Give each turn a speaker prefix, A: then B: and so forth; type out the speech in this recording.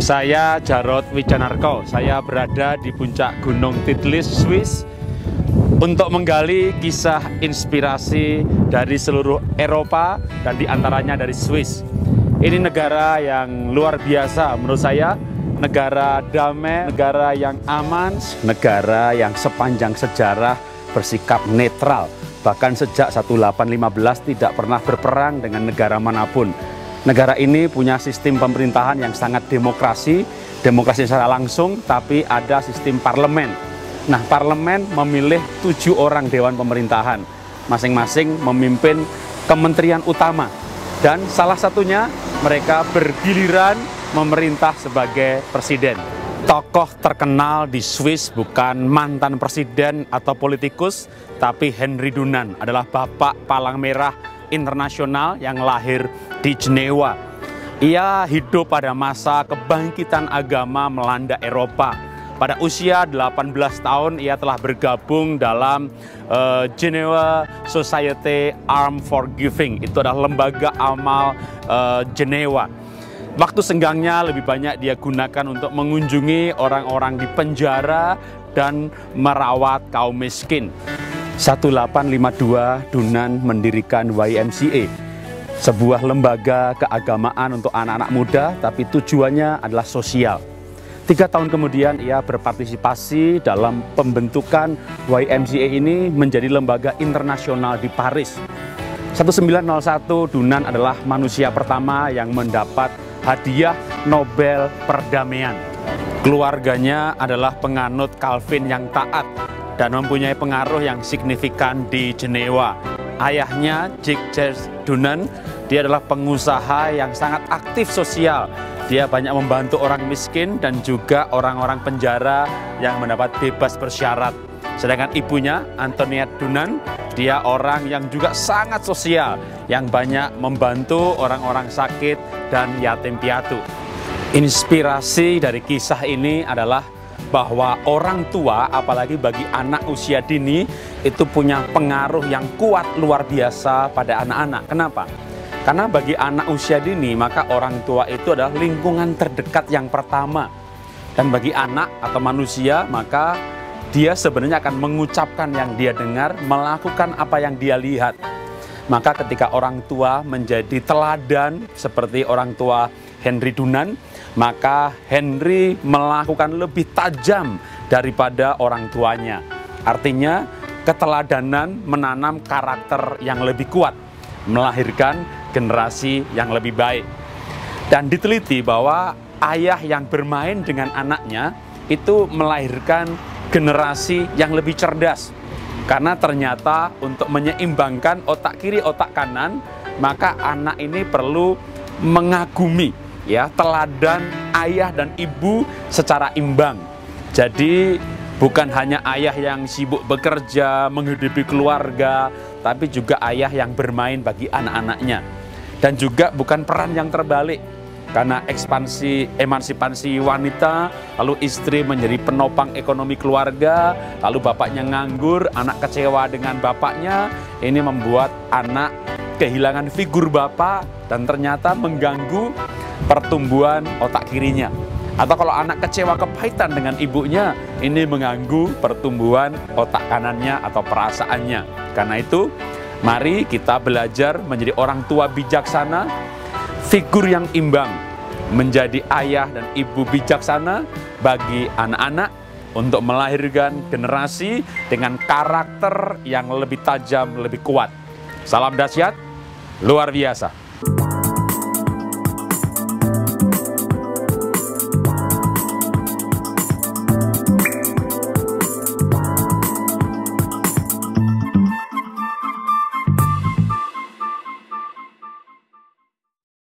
A: Saya Jarod Wijanarko, saya berada di puncak Gunung Titlis, Swiss, untuk menggali kisah inspirasi dari seluruh Eropa dan diantaranya dari Swiss. Ini negara yang luar biasa menurut saya, negara damai, negara yang aman, negara yang sepanjang sejarah bersikap netral. Bahkan sejak 1815 tidak pernah berperang dengan negara manapun. Negara ini punya sistem pemerintahan yang sangat demokrasi secara langsung, tapi ada sistem parlemen. Nah, parlemen memilih 7 orang dewan pemerintahan, masing-masing memimpin kementerian utama. Dan salah satunya mereka bergiliran memerintah sebagai presiden. Tokoh terkenal di Swiss bukan mantan presiden atau politikus, tapi Henry Dunant adalah bapak palang merah internasional yang lahir di Jenewa. Ia hidup pada masa kebangkitan agama melanda Eropa. Pada usia 18 tahun ia telah bergabung dalam Geneva Society Arm for Giving. Itu adalah lembaga amal Jenewa. Waktu senggangnya lebih banyak dia gunakan untuk mengunjungi orang-orang di penjara dan merawat kaum miskin. 1852 Dunant mendirikan YMCA, sebuah lembaga keagamaan untuk anak-anak muda, tapi tujuannya adalah sosial. 3 tahun kemudian ia berpartisipasi dalam pembentukan YMCA ini menjadi lembaga internasional di Paris. 1901 Dunant adalah manusia pertama yang mendapat hadiah Nobel Perdamaian. Keluarganya adalah penganut Calvin yang taat dan mempunyai pengaruh yang signifikan di Jenewa. Ayahnya, Jacques Dunant, dia adalah pengusaha yang sangat aktif sosial. Dia banyak membantu orang miskin dan juga orang-orang penjara yang mendapat bebas bersyarat. Sedangkan ibunya, Antoinette Dunant, dia orang yang juga sangat sosial, yang banyak membantu orang-orang sakit dan yatim piatu. Inspirasi dari kisah ini adalah bahwa orang tua, apalagi bagi anak usia dini, itu punya pengaruh yang kuat luar biasa pada anak-anak. Kenapa? Karena bagi anak usia dini, maka orang tua itu adalah lingkungan terdekat yang pertama. Dan bagi anak atau manusia, maka dia sebenarnya akan mengucapkan yang dia dengar, melakukan apa yang dia lihat. Maka ketika orang tua menjadi teladan seperti orang tua Henry Dunant, maka Henry melakukan lebih tajam daripada orang tuanya. Artinya keteladanan menanam karakter yang lebih kuat, melahirkan generasi yang lebih baik. Dan diteliti bahwa ayah yang bermain dengan anaknya itu melahirkan generasi yang lebih cerdas. Karena ternyata untuk menyeimbangkan otak kiri, otak kanan, maka anak ini perlu mengagumi ya teladan ayah dan ibu secara imbang. Jadi bukan hanya ayah yang sibuk bekerja, menghidupi keluarga, tapi juga ayah yang bermain bagi anak-anaknya. Dan juga bukan peran yang terbalik. Karena emansipasi wanita, lalu istri menjadi penopang ekonomi keluarga, lalu bapaknya nganggur, anak kecewa dengan bapaknya, ini membuat anak kehilangan figur bapak dan ternyata mengganggu pertumbuhan otak kirinya. Atau kalau anak kecewa kepahitan dengan ibunya, ini mengganggu pertumbuhan otak kanannya atau perasaannya. Karena itu, mari kita belajar menjadi orang tua bijaksana, figur yang imbang, menjadi ayah dan ibu bijaksana bagi anak-anak untuk melahirkan generasi dengan karakter yang lebih tajam, lebih kuat. Salam dahsyat, luar biasa.